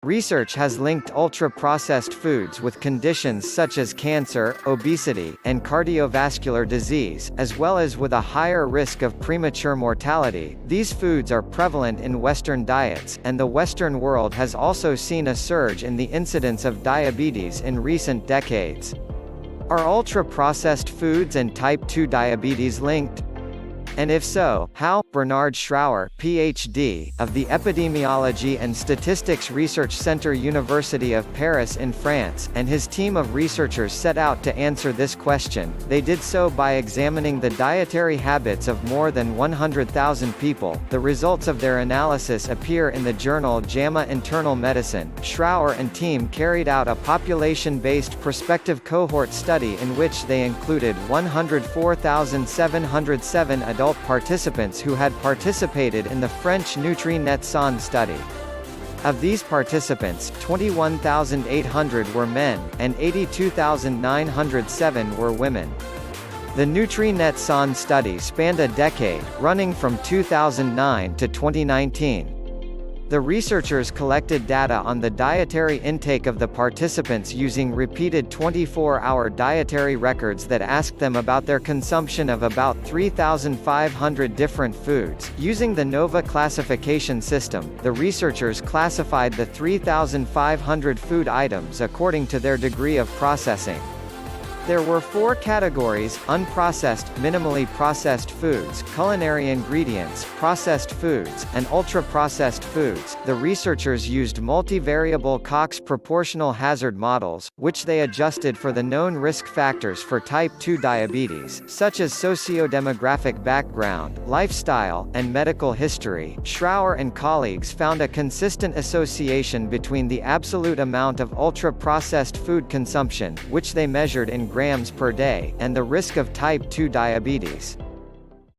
Research has linked ultra-processed foods with conditions such as cancer, obesity, and cardiovascular disease, as well as with a higher risk of premature mortality. These foods are prevalent in Western diets, and the Western world has also seen a surge in the incidence of diabetes in recent decades. Are ultra-processed foods and type 2 diabetes linked? And if so, how? Bernard Schrauer, Ph.D., of the Epidemiology and Statistics Research Center, University of Paris in France, and his team of researchers set out to answer this question. They did so by examining the dietary habits of more than 100,000 people. The results of their analysis appear in the journal JAMA Internal Medicine. Schrauer and team carried out a population-based prospective cohort study in which they included 104,707 adult participants who had participated in the French Nutri-Net-San study. Of these participants, 21,800 were men, and 82,907 were women. The Nutri-Net-San study spanned a decade, running from 2009 to 2019. The researchers collected data on the dietary intake of the participants using repeated 24-hour dietary records that asked them about their consumption of about 3,500 different foods. Using the NOVA classification system, the researchers classified the 3,500 food items according to their degree of processing. There were 4 categories: unprocessed, minimally processed foods, culinary ingredients, processed foods, and ultra-processed foods. The researchers used multivariable Cox proportional hazard models, which they adjusted for the known risk factors for type 2 diabetes, such as socio-demographic background, lifestyle, and medical history. Schrauer and colleagues found a consistent association between the absolute amount of ultra-processed food consumption, which they measured in grams per day, and the risk of type 2 diabetes.